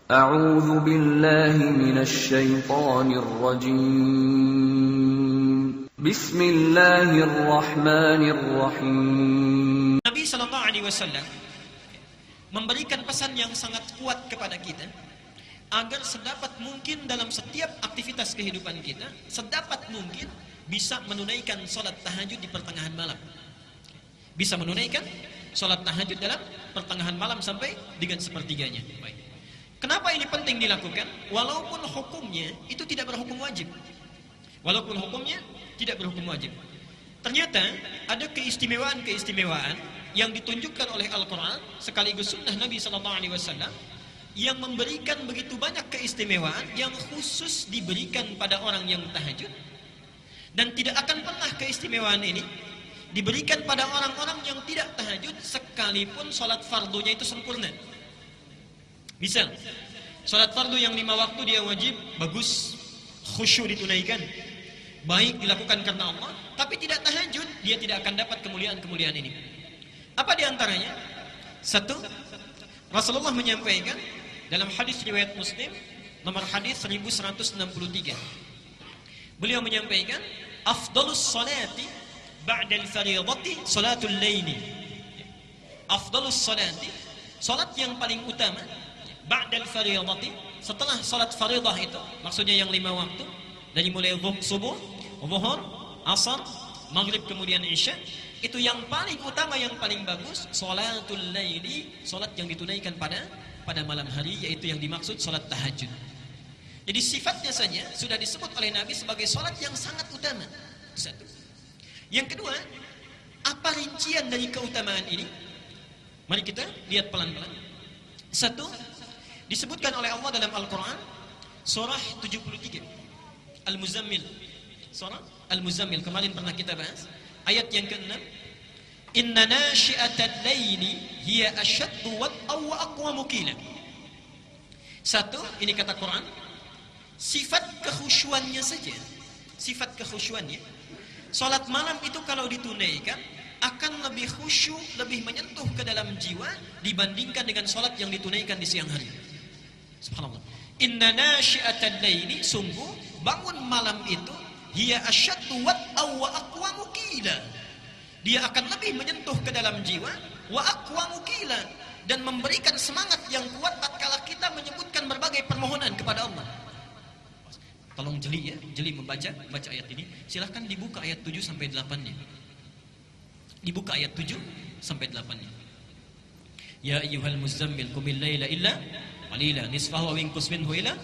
أعوذ بالله من الشيطان الرجيم بسم الله الرحمن الرحيم. Nabi Shallallahu Alaihi Wasallam memberikan pesan yang sangat kuat kepada kita agar sedapat mungkin dalam setiap aktivitas kehidupan kita, sedapat mungkin bisa menunaikan sholat tahajud di pertengahan malam. Bisa menunaikan sholat tahajud dalam pertengahan malam sampai dengan sepertiganya. Baik. Kenapa ini penting dilakukan? Walaupun hukumnya itu tidak berhukum wajib. Walaupun hukumnya tidak berhukum wajib. Ternyata ada keistimewaan-keistimewaan yang ditunjukkan oleh Al-Quran sekaligus sunnah Nabi SAW yang memberikan begitu banyak keistimewaan yang khusus diberikan pada orang yang tahajud, dan tidak akan pernah keistimewaan ini diberikan pada orang-orang yang tidak tahajud sekalipun sholat fardunya itu sempurna. Misal, sholat fardu yang 5 waktu dia wajib, bagus, khusyuk ditunaikan, baik dilakukan karena Allah, tapi tidak tahajud, dia tidak akan dapat kemuliaan-kemuliaan ini. Apa diantaranya? Satu, Rasulullah menyampaikan dalam hadis riwayat Muslim nomor hadis 1163. Beliau menyampaikan, afdalus salati ba'dal fardhati salatul laili. Afdalus salati, salat yang paling utama ba'dal fardhati, setelah salat fardhah itu, maksudnya yang 5 waktu, dari mulai subuh, zuhur, asar, maghrib kemudian isya, itu yang paling utama, yang paling bagus salatul laili, salat yang ditunaikan pada malam hari, yaitu yang dimaksud salat tahajud. Jadi sifatnya saja sudah disebut oleh Nabi sebagai salat yang sangat utama. Satu. Yang kedua, apa rincian dari keutamaan ini? Mari kita lihat pelan-pelan. Satu, disebutkan oleh Allah dalam Al-Quran surah 73 Al-Muzammil. Surah Al-Muzammil kemarin pernah kita bahas, ayat yang ke-6, inna nashi'atal laili hiya ashaddu wat'aw wa aqwamu qila. Satu, ini kata Quran, sifat kekhusyuannya saja, sifat kekhusyuannya, salat malam itu kalau ditunaikan akan lebih khusyuk, lebih menyentuh ke dalam jiwa dibandingkan dengan salat yang ditunaikan di siang hari. Subhanallah. Inna nashi'atal laili, sungguh bangun malam itu, hiya asyaddu wat'aw wa aqwamu qila, dia akan lebih menyentuh ke dalam jiwa, wa aqwamu qila, dan memberikan semangat yang kuat tatkala kita menyebutkan berbagai permohonan kepada Allah. Tolong jeli ya, jeli membaca ayat ini. Silahkan dibuka ayat 7 sampai 8-nya. Dibuka ayat 7 sampai 8-nya. Ya ayyuhal muzammil qumil laila illa qalila nisfahu wa inqus minhu ila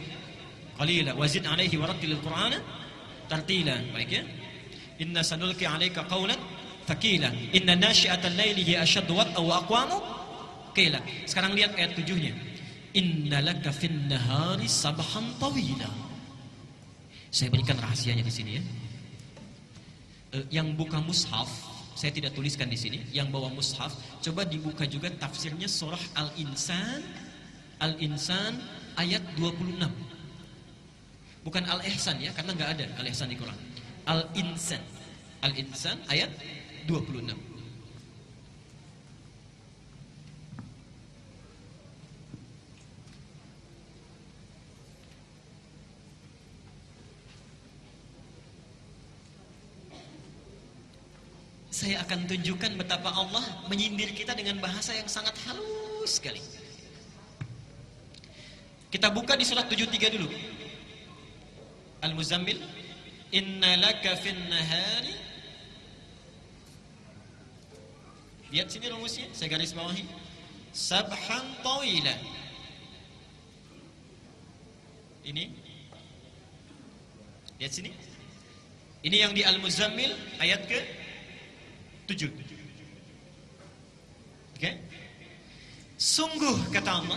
qalila wazid alaihi warattilil qur'ana tartila. Baik ya. Inna sanulqi 'alaika qawlan thaqila inna nashi'atal laili hiya ashaddu wat'aw wa aqwamu qila. Sekarang lihat ayat 7-nya. Innalaka fin nahari sabhan tawila. Saya berikan rahasianya di sini ya. Yang buka mushaf saya tidak tuliskan di sini. Yang bawa mushaf, coba dibuka juga tafsirnya surah Al-Insan ayat 26. Bukan Al-Ihsan ya, karena nggak ada Al-Ihsan di Quran. Al-Insan ayat 26. Saya akan tunjukkan betapa Allah menyindir kita dengan bahasa yang sangat halus sekali. Kita buka di surat 73 dulu. Al-Muzammil, inna laka fin nahari. Lihat sini rumusnya, saya garis bawahi. Sabhan tawila. Ini. Lihat sini. Ini yang di Al-Muzammil ayat ke-7. Oke? Sungguh kata Allah,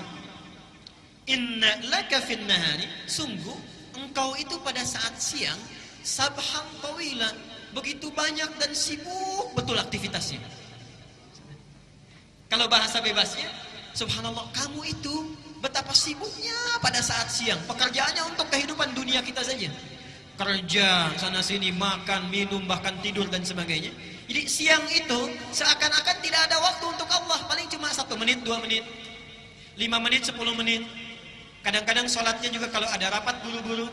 inna laka fin nahari, sungguh engkau itu pada saat siang, sabhan tawila, begitu banyak dan sibuk betul aktivitasnya. Kalau bahasa bebasnya, subhanallah, kamu itu betapa sibuknya pada saat siang. Pekerjaannya untuk kehidupan dunia kita saja. Kerja, sana sini, makan, minum, bahkan tidur dan sebagainya. Jadi siang itu seakan-akan tidak ada waktu untuk Allah. Paling cuma 1 menit, 2 menit, 5 menit, 10 menit. Kadang-kadang sholatnya juga kalau ada rapat buru-buru.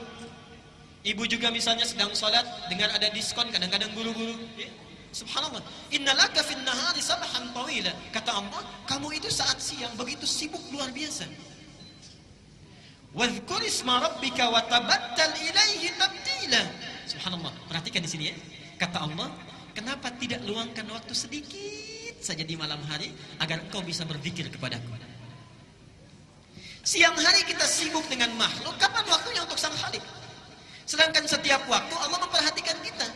Ibu juga misalnya sedang sholat, dengar ada diskon, kadang-kadang buru-buru. Ya. Subhanallah. Innalaka fin nahari sabahan tawila. Kata Allah, kamu itu saat siang begitu sibuk luar biasa. Wadhkur isma rabbika wa tabattal ilaihi tabtila. Subhanallah. Perhatikan di sini ya. Kata Allah, kenapa tidak luangkan waktu sedikit saja di malam hari agar engkau bisa berzikir kepadaku. Siang hari kita sibuk dengan makhluk, kapan waktunya untuk sang Khalik? Sedangkan setiap waktu Allah memperhatikan kita.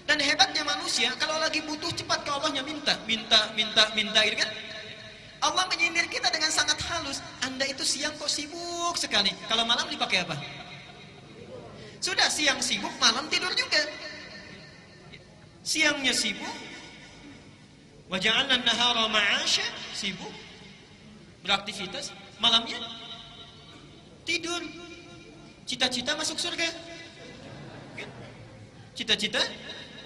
Dan hebatnya manusia, kalau lagi butuh cepat ke Allahnya minta gitu kan? Allah menyindir kita dengan sangat halus. Anda itu siang kok sibuk sekali. Kalau malam dipakai apa? Sudah siang sibuk, malam tidur juga. Siangnya sibuk, wa ja'alna an-nahara ma'asha, sibuk beraktivitas, malamnya tidur. Cita-cita masuk surga. Cita-cita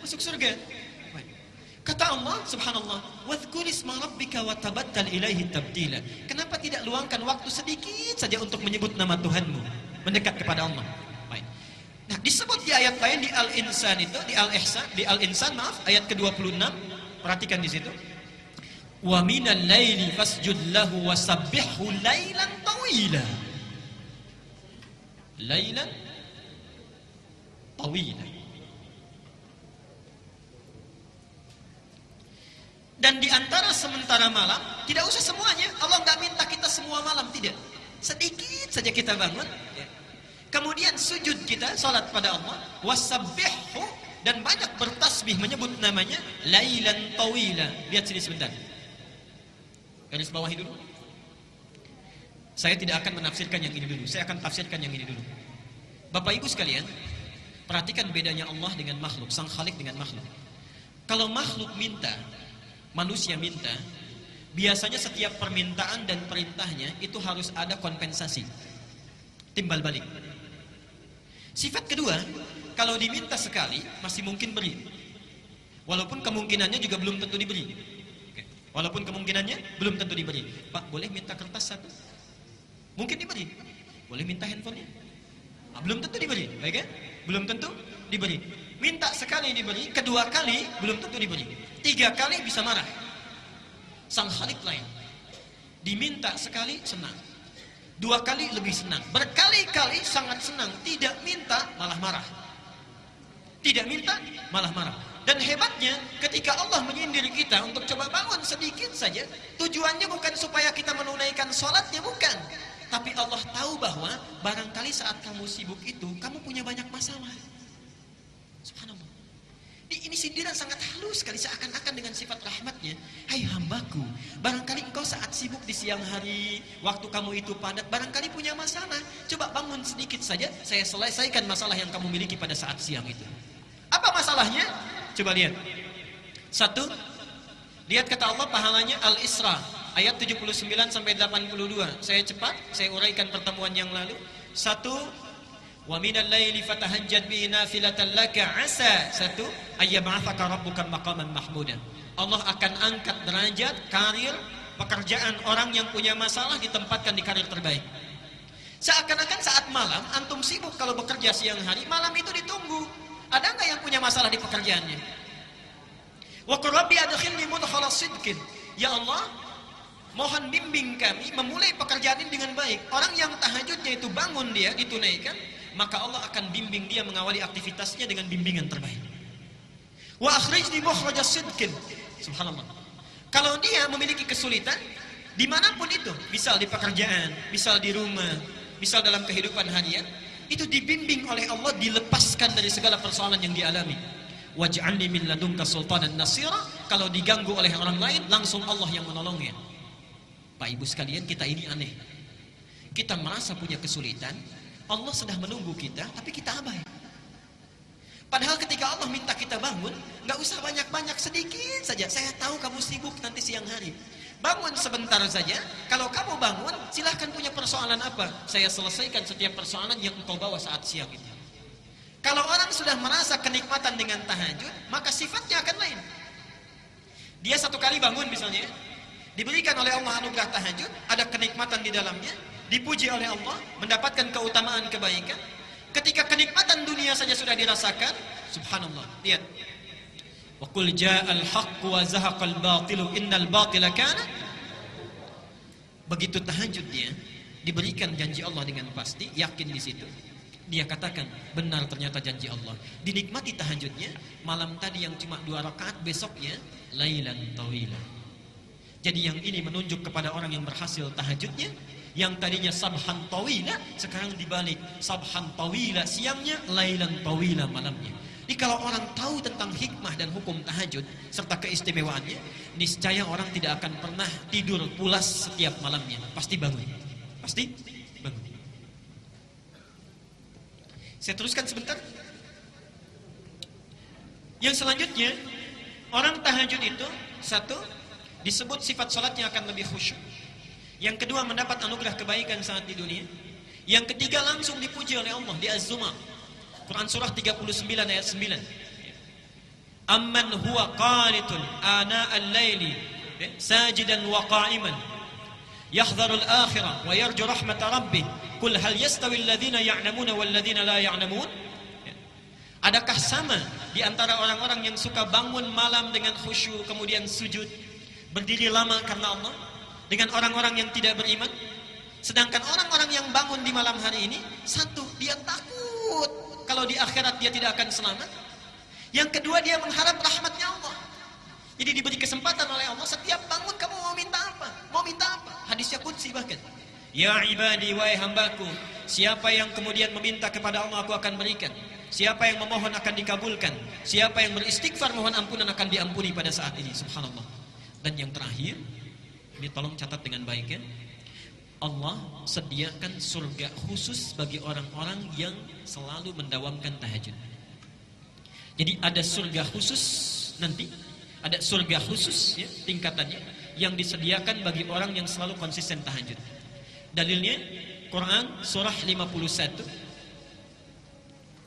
masuk surga. Kata Allah, subhanallah, wadhkur isma rabbika wa tabattal ilaihi tabtila. Kenapa tidak luangkan waktu sedikit saja untuk menyebut nama Tuhanmu, mendekat kepada Allah? Baik. Nah, disebut di ayat lain di Al-Insan itu, di Al-Insan, maaf, ayat ke-26. Perhatikan di situ. Wa minal laili fasjud lahu wa sabbihhu lailan tawila. Lailan tawila. Dan di antara sementara malam, tidak usah semuanya. Allah nggak minta kita semua malam, tidak. Sedikit saja kita bangun. Kemudian sujud kita, salat pada Allah. Wasabbihhu, dan banyak bertasbih menyebut namanya. Lailan tawila. Lihat sini sebentar. Garis bawahi dulu. Saya tidak akan menafsirkan yang ini dulu. Saya akan tafsirkan yang ini dulu. Bapak Ibu sekalian, perhatikan bedanya Allah dengan makhluk, sang Khalik dengan makhluk. Kalau makhluk minta, manusia minta, biasanya setiap permintaan dan perintahnya itu harus ada kompensasi, timbal balik. Sifat kedua, kalau diminta sekali masih mungkin beri, walaupun kemungkinannya juga belum tentu diberi. Walaupun kemungkinannya belum tentu diberi. Pak, boleh minta kertas satu? Mungkin diberi. Boleh minta handphonenya? Belum tentu diberi, baik ya? Belum tentu diberi. Minta sekali diberi, kedua kali belum tentu diberi. 3 kali bisa marah. Sang Khalik lain. Diminta sekali senang. 2 kali lebih senang. Berkali-kali sangat senang. Tidak minta malah marah. Tidak minta malah marah. Dan hebatnya ketika Allah menyindir kita untuk coba bangun sedikit saja, tujuannya bukan supaya kita menunaikan sholatnya, bukan. Tapi Allah tahu bahwa barangkali saat kamu sibuk itu, kamu punya banyak masalah. Subhanallah. Ini sindiran sangat halus sekali, seakan-akan dengan sifat rahmatnya. Hai hambaku, barangkali engkau saat sibuk di siang hari, waktu kamu itu padat, barangkali punya masalah. Coba bangun sedikit saja, saya selesaikan masalah yang kamu miliki pada saat siang itu. Apa masalahnya? Coba lihat. 1, lihat kata Allah pahalanya Al-Isra ayat 79 sampai 82. Saya cepat, saya uraikan pertemuan yang lalu. 1, wa minal laili fatahajjad bihi nafilatan laka asa 1 ayyab'atsaka rabbuka maqaman mahmudan. Allah akan angkat derajat, karir, pekerjaan orang yang punya masalah ditempatkan di karir terbaik. Seakan-akan saat malam antum sibuk kalau bekerja siang hari, malam itu ditunggu. Ada nggak yang punya masalah di pekerjaannya? Wa qur rabbi adkhilni mudkhala sidqin. Ya Allah, mohon bimbing kami memulai pekerjaan ini dengan baik. Orang yang tahajudnya itu bangun dia ditunaikan, maka Allah akan bimbing dia mengawali aktivitasnya dengan bimbingan terbaik. Wa akhrijni mukhrajas sidqin. Subhanallah. Kalau dia memiliki kesulitan dimanapun itu, misal di pekerjaan, misal di rumah, misal dalam kehidupan harian, itu dibimbing oleh Allah, dilepaskan dari segala persoalan yang dialami. Waj'alni min ladunka sultanan nasira. Kalau diganggu oleh orang lain, langsung Allah yang menolongnya. Pak Ibu sekalian, kita ini aneh. Kita merasa punya kesulitan, Allah sedang menunggu kita, tapi kita abai. Padahal ketika Allah minta kita bangun, nggak usah banyak-banyak, sedikit saja. Saya tahu kamu sibuk nanti siang hari. Bangun sebentar saja. Kalau kamu bangun, silahkan punya persoalan apa. Saya selesaikan setiap persoalan yang engkau bawa saat siang itu. Kalau orang sudah merasa kenikmatan dengan tahajud, maka sifatnya akan lain. Dia 1 kali bangun misalnya, diberikan oleh Allah anugerah tahajud, ada kenikmatan di dalamnya. dipuji oleh Allah, mendapatkan keutamaan kebaikan. Ketika kenikmatan dunia saja sudah dirasakan, subhanallah. Lihat. Wa qul ja'al haqqu wa zahaqal batilu innal batila kana. Begitu tahajud dia diberikan janji Allah dengan pasti, yakin di situ. Dia katakan, benar ternyata janji Allah. Dinikmati tahajudnya, malam tadi yang cuma 2 rakaat, besoknya lailan tawila. Jadi yang ini menunjuk kepada orang yang berhasil tahajudnya, yang tadinya sabhan tawila, sekarang dibalik sabhan tawila siangnya, lailan tawila malamnya. Jadi kalau orang tahu tentang hikmah dan hukum tahajud serta keistimewaannya, niscaya orang tidak akan pernah tidur pulas setiap malamnya. Pasti bangun. Pasti bangun. Saya teruskan sebentar. Yang selanjutnya, orang tahajud itu, satu, disebut sifat salatnya akan lebih khusyuk. Yang kedua, mendapat anugerah kebaikan saat di dunia. Yang ketiga, langsung dipuji oleh Allah di Az-Zumar. Quran surah 39 ayat 9. Amman huwa qanitun ana al-laili sajidan wa qa'iman yahdharu al-akhirah wa yarju rahmat rabbih qul hal yastawi alladhina ya'lamuna wal ladzina la ya'lamun. Adakah sama di antara orang-orang yang suka bangun malam dengan khusyuk kemudian sujud berdiri lama karena Allah dengan orang-orang yang tidak beriman? Sedangkan orang-orang yang bangun di malam hari ini, satu, dia takut kalau di akhirat dia tidak akan selamat. Yang kedua, dia mengharap rahmatnya Allah. Jadi diberi kesempatan oleh Allah, setiap bangun kamu mau minta apa? Mau minta apa? Hadisnya qudsi bahkan. Ya ibadi, wahai hambaku, siapa yang kemudian meminta kepada Allah, aku akan berikan. Siapa yang memohon akan dikabulkan. Siapa yang beristighfar mohon ampunan akan diampuni pada saat ini. Subhanallah. Dan yang terakhir, ini tolong catat dengan baik ya. Allah sediakan surga khusus bagi orang-orang yang selalu mendawamkan tahajud. Jadi ada surga khusus nanti, ada surga khusus ya, tingkatannya yang disediakan bagi orang yang selalu konsisten tahajud. Dalilnya Quran surah 51.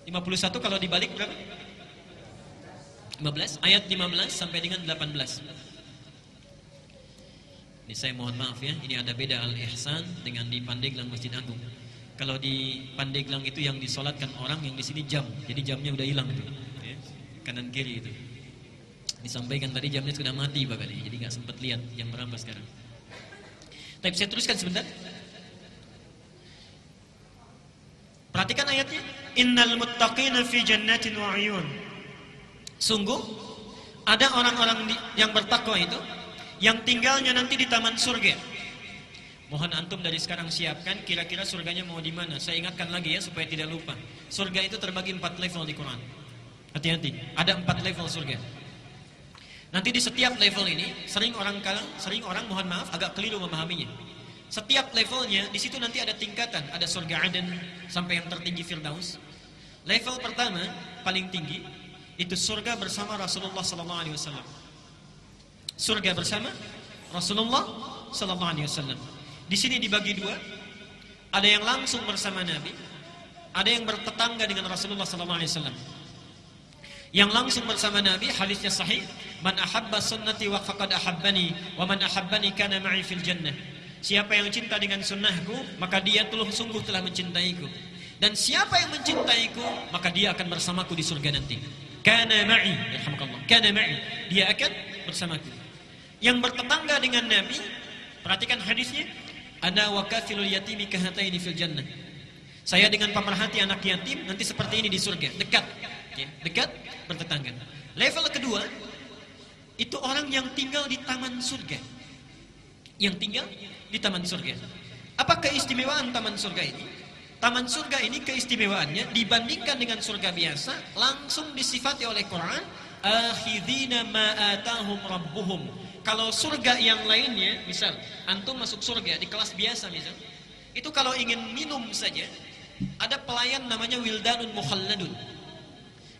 51 kalau dibalik berapa? 15, ayat 15 sampai dengan 18. Ini saya mohon maaf ya, ini ada beda Al-Ihsan dengan di Pandeglang Masjid Agung. Kalau di Pandeglang itu yang disolatkan orang, yang di sini jam. Jadi jamnya udah hilang itu. Ya, kanan kiri itu. Disampaikan tadi jamnya sudah mati Bapak ini. Jadi nggak sempat lihat yang berapa sekarang. Tapi saya teruskan sebentar. Perhatikan ayatnya. Innal muttaqina fi jannatin wa 'uyun. Sungguh ada orang-orang yang bertakwa itu yang tinggalnya nanti di taman surga. Mohon antum dari sekarang siapkan kira-kira surganya mau di mana. Saya ingatkan lagi ya supaya tidak lupa. Surga itu terbagi 4 level di Quran. Hati-hati, ada 4 level surga. Nanti di setiap level ini sering orang mohon maaf agak keliru memahaminya. Setiap levelnya di situ nanti ada tingkatan, ada surga Aden sampai yang tertinggi Firdaus. Level pertama paling tinggi itu surga bersama Rasulullah sallallahu alaihi wasallam. Surga bersama Rasulullah sallallahu alaihi wasallam. Di sini dibagi dua. Ada yang langsung bersama Nabi, ada yang bertetangga dengan Rasulullah sallallahu alaihi wasallam. Yang langsung bersama Nabi, hadisnya sahih, man ahabba sunnati wa faqad ahabbani wa man ahabbani kana ma'i fil jannah. Siapa yang cinta dengan sunnahku, maka dia sungguh telah mencintaiku. Dan siapa yang mencintaiku, maka dia akan bersamaku di surga nanti. Kana ma'i, yarhamukallah. Kana ma'i, dia akan bersamaku. Yang bertetangga dengan Nabi, perhatikan hadisnya, ana wa kafilul yatimi kahataini fil jannah. Saya dengan pemerhati anak yatim nanti seperti ini di surga, dekat. Ya, dekat bertetangga. Level kedua itu orang yang tinggal di taman surga. Yang tinggal di taman surga. Apa keistimewaan taman surga ini? Taman surga ini keistimewaannya dibandingkan dengan surga biasa langsung disifati oleh Quran, akhidina ma atahum rabbuhum. Kalau surga yang lainnya, misal antum masuk surga di kelas biasa misal, itu kalau ingin minum saja ada pelayan namanya wildanun mukhalladun.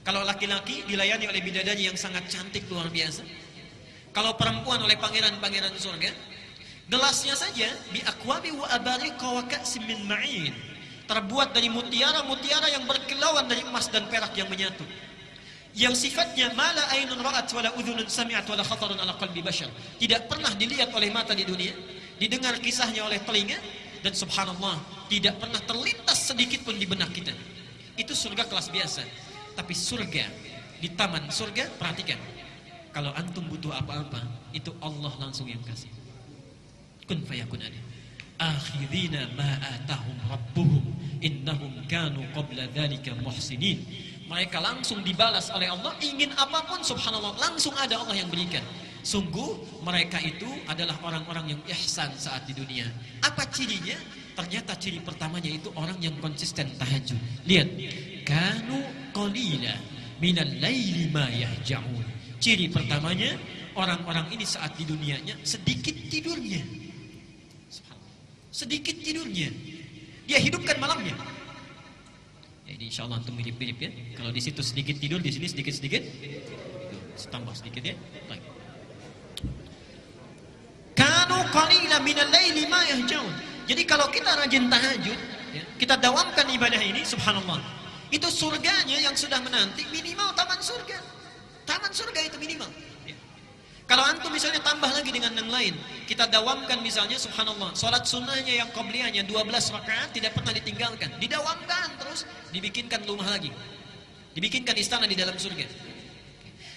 Kalau laki-laki dilayani oleh bidadari yang sangat cantik luar biasa. Kalau perempuan oleh pangeran-pangeran surga. Gelasnya saja bi aqwabi wa abariqa wa ka'sim min ma'in. Terbuat dari mutiara-mutiara yang berkilauan dari emas dan perak yang menyatu. Yang sifatnya mala ainun ra'at wala udhunun sami'at wala khatarun ala qalbi bashar. Tidak pernah dilihat oleh mata di dunia, didengar kisahnya oleh telinga, Dan subhanallah, tidak pernah terlintas sedikit pun di benak kita. Itu surga kelas biasa. Tapi surga, di taman surga, perhatikan. Kalau antum butuh apa-apa, itu Allah langsung yang kasih. Kun fayakun ada. Akhirina ma atahum rabbuhum innahum kanu qabla dzalika muhsinin. Mereka langsung dibalas oleh Allah, ingin apapun subhanallah langsung ada Allah yang berikan. Sungguh mereka itu adalah orang-orang yang ihsan saat di dunia. Apa cirinya? Ternyata ciri pertamanya itu orang yang konsisten tahajud. Lihat, kanu qalila minal laili ma yahja'un. Ciri pertamanya, orang-orang ini saat di dunianya sedikit tidurnya. Sedikit tidurnya. Dia hidupkan malamnya. Jadi insya Allah antum mirip-mirip ya. Kalau di situ sedikit tidur, di sini sedikit-sedikit. Tambah sedikit ya. Baik. Kanu qalila minal laili ma yahja'un. Jadi kalau kita rajin tahajud, ya, kita dawamkan ibadah ini, subhanallah. Itu surganya yang sudah menanti minimal taman surga. Taman surga itu minimal. Ya. Kalau antum misalnya tambah lagi dengan yang lain, kita dawamkan misalnya subhanallah, salat sunnahnya yang qabliyahnya 12 rakaat tidak pernah ditinggalkan, didawamkan terus, dibikinkan rumah lagi. Dibikinkan istana di dalam surga.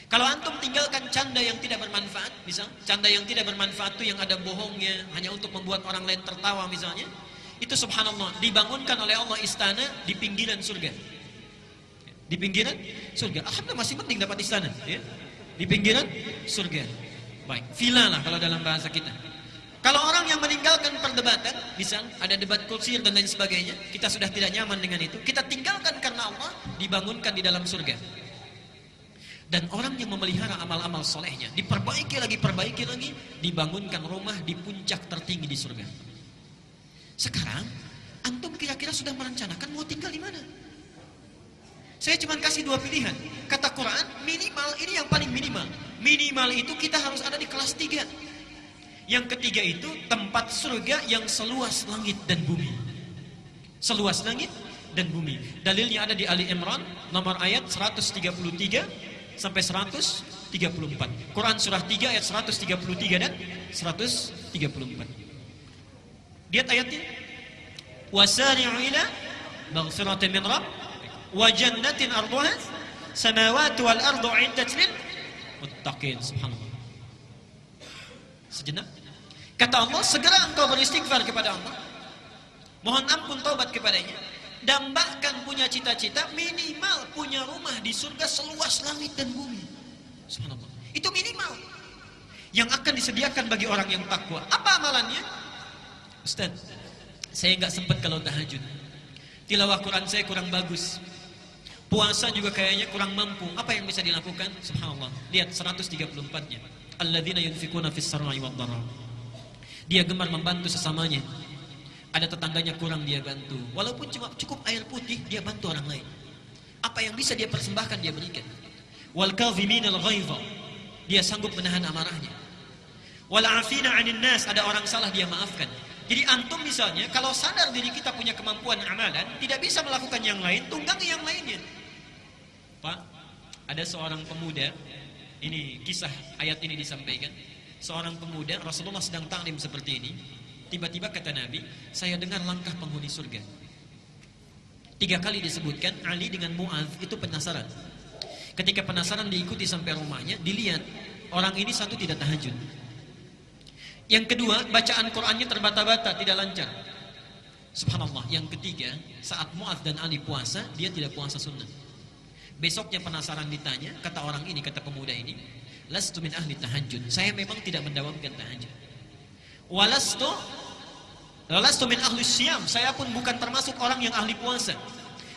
Kalau antum tinggalkan canda yang tidak bermanfaat, misal canda yang tidak bermanfaat itu yang ada bohongnya, hanya untuk membuat orang lain tertawa misalnya, itu subhanallah dibangunkan oleh Allah istana di pinggiran surga. Di pinggiran surga. Alhamdulillah masih penting dapat istana, ya. Di pinggiran surga. Baik, villa lah kalau dalam bahasa kita. Kalau orang yang meninggalkan perdebatan, misal ada debat kusir dan lain sebagainya, kita sudah tidak nyaman dengan itu, kita tinggalkan karena Allah, dibangunkan di dalam surga. Dan orang yang memelihara amal-amal solehnya, diperbaiki lagi, dibangunkan rumah di puncak tertinggi di surga. Sekarang, antum kira-kira sudah merencanakan mau tinggal di mana? Saya cuma kasih 2 pilihan. Kata Quran, minimal, ini yang paling minimal. Minimal itu kita harus ada di kelas 3. Yang ketiga itu tempat surga yang seluas langit dan bumi. Seluas langit dan bumi. Dalilnya ada di Ali Imran, nomor ayat 133 sampai 134. Quran surah 3 ayat 133 dan 134. Lihat ayatnya. Wasari'u ila maghfiratin min rabb wa jannatin arduha samawati wal ardu 'iddat lil muttaqin. Subhanallah. Sejenak. Kata Allah, segera engkau beristighfar kepada Allah. Mohon ampun taubat kepadanya. Dan bahkan punya cita-cita minimal punya rumah di surga seluas langit dan bumi. Subhanallah. Itu minimal yang akan disediakan bagi orang yang takwa. Apa amalannya? Ustaz, saya nggak sempat kalau tahajud. Tilawah Quran saya kurang bagus. Puasa juga kayaknya kurang mampu. Apa yang bisa dilakukan? Subhanallah. Lihat 134-nya. Alladzina yunfikuna fis sarra'i wad dharra. Dia gemar membantu sesamanya. Ada tetangganya kurang dia bantu. Walaupun cuma cukup air putih, dia bantu orang lain. Apa yang bisa dia persembahkan dia berikan. Wal kadhiminal ghaidha. Dia sanggup menahan amarahnya. Wal 'afina 'anil nas, ada orang salah dia maafkan. Jadi antum misalnya kalau sadar diri kita punya kemampuan amalan, tidak bisa melakukan yang lain, tunggangi yang lainnya. Pak, ada seorang pemuda, ini kisah ayat ini disampaikan. Seorang pemuda, Rasulullah sedang taklim seperti ini. Tiba-tiba kata Nabi, saya dengar langkah penghuni surga. 3 kali disebutkan, Ali dengan Mu'adz itu penasaran. Ketika penasaran diikuti sampai rumahnya, dilihat orang ini satu tidak tahajud. Yang kedua, bacaan Qur'annya terbata-bata, tidak lancar. Subhanallah. Yang ketiga, saat Mu'adz dan Ali puasa, dia tidak puasa sunnah. Besoknya penasaran ditanya, kata orang ini, kata pemuda ini, lastu min ahli tahajud. Saya memang tidak mendawamkan tahajud. Walastu min ahli siyam, saya pun bukan termasuk orang yang ahli puasa.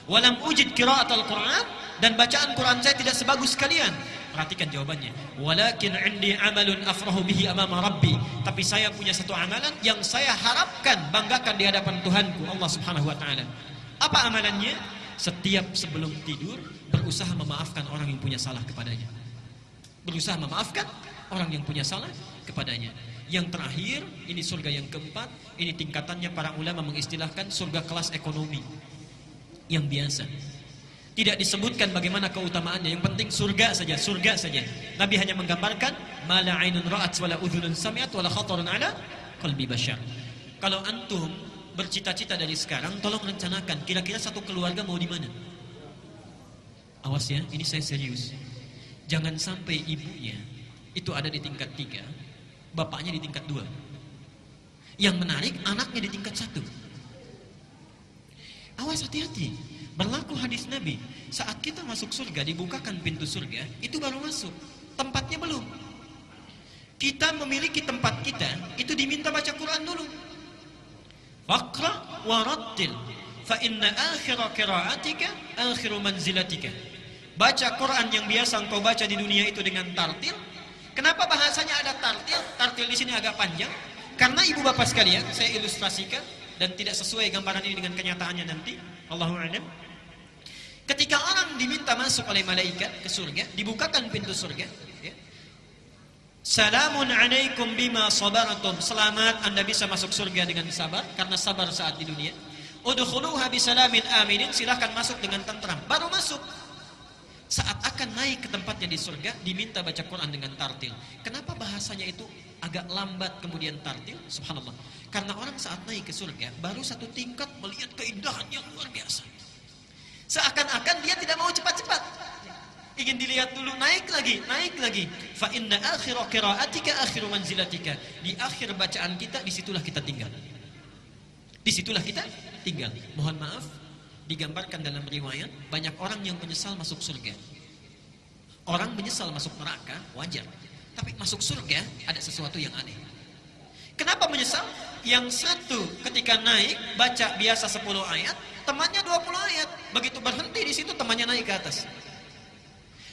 Walam ujid qiraatul Qur'an, dan bacaan Quran saya tidak sebagus kalian. Perhatikan jawabannya. Walakin 'indi 'amalun afrahu bihi amama rabbi. Tapi saya punya satu amalan yang saya harapkan banggakan di hadapan Tuhanku Allah Subhanahu wa taala. Apa amalannya? Setiap sebelum tidur berusaha memaafkan orang yang punya salah kepadanya. Berusaha memaafkan orang yang punya salah kepadanya. Yang terakhir, ini surga yang keempat, ini tingkatannya para ulama mengistilahkan surga kelas ekonomi yang biasa. Tidak disebutkan bagaimana keutamaannya, yang penting surga saja, surga saja. Nabi hanya menggambarkan ma la 'ainun ra'at wa la udhunun sami'at wa la khatarun 'ala qalbi bashar. Kalau antum bercita-cita dari sekarang, tolong rencanakan kira-kira satu keluarga mau di mana. Awas ya, ini saya serius. Jangan sampai ibunya itu ada di tingkat 3, bapaknya di tingkat 2. Yang menarik, anaknya di tingkat 1. Awas, hati-hati. Berlaku hadis Nabi, saat kita masuk surga, dibukakan pintu surga, itu baru masuk, tempatnya belum. Kita memiliki tempat kita, itu diminta baca Quran dulu. Faqra wa rattil, fa inna akhira qiraatika akhiru manzilatika. Baca Quran yang biasa engkau baca di dunia itu dengan tartil. Kenapa bahasanya ada tartil? Tartil di sini agak panjang. Karena ibu bapak sekalian, saya ilustrasikan dan tidak sesuai gambaran ini dengan kenyataannya nanti. Allahu a'lam. Ketika orang diminta masuk oleh malaikat ke surga, dibukakan pintu surga, ya. Salamun alaikum bima sabartum. Selamat, Anda bisa masuk surga dengan sabar karena sabar saat di dunia. Udkhuluha bisalamin aminin. Silahkan masuk dengan tentram. Baru masuk. Saat akan naik ke tempatnya di surga, diminta baca Quran dengan tartil. Kenapa bahasanya itu agak lambat kemudian tartil? Subhanallah. Karena orang saat naik ke surga baru satu tingkat melihat keindahan yang luar biasa. Seakan-akan dia tidak mau cepat-cepat. Ingin dilihat dulu, naik lagi. Fa inna akhira qiraatika akhiru manzilatika. Di akhir bacaan kita, disitulah kita tinggal. Mohon maaf, digambarkan dalam riwayat, banyak orang yang menyesal masuk surga. Orang menyesal masuk neraka, wajar. Tapi masuk surga, ada sesuatu yang aneh. Kenapa menyesal? Yang satu ketika naik, baca biasa 10 ayat, temannya 20 ayat. Begitu berhenti di situ, temannya naik ke atas.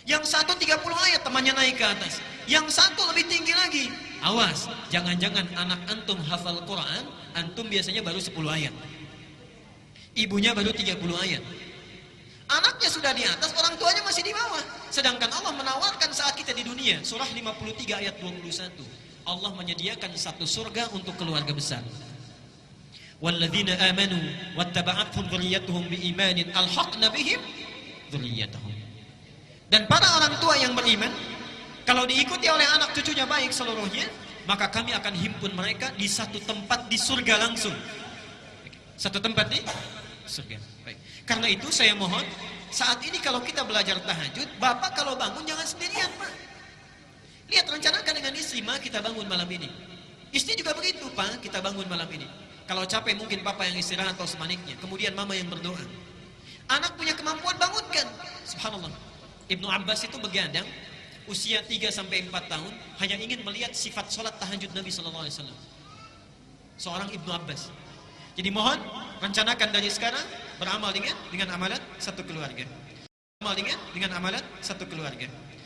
Yang satu 30 ayat, temannya naik ke atas. Yang satu lebih tinggi lagi. Awas, jangan-jangan anak antum hafal Quran, antum biasanya baru 10 ayat. Ibunya baru 30 ayat. Anaknya sudah di atas, orang tuanya masih di bawah. Sedangkan Allah menawarkan saat kita di dunia. Surah 53 ayat 21. Allah menyediakan satu surga untuk keluarga besar. Walladzina amanu wattaba'athum dzurriyyatuhum biimanin alhaqna bihim dzurriyyatahum. Dan para orang tua yang beriman, kalau diikuti oleh anak cucunya baik seluruhnya, maka kami akan himpun mereka di satu tempat di surga langsung. Satu tempat di surga. Baik. Karena itu saya mohon, saat ini kalau kita belajar tahajud, bapak kalau bangun jangan sendirian, Pak. Lihat, rencanakan dengan istri, Ma, kita bangun malam ini. Istri juga begitu, Pak, kita bangun malam ini. Kalau capek mungkin papa yang istirahat atau semaniknya. Kemudian mama yang berdoa. Anak punya kemampuan, bangunkan. Subhanallah. Ibnu Abbas itu begadang, usia 3-4 tahun, hanya ingin melihat sifat sholat tahajud Nabi SAW. Seorang Ibnu Abbas. Jadi mohon, rencanakan dari sekarang, beramal dengan amalan satu keluarga. Beramal dengan amalan satu keluarga.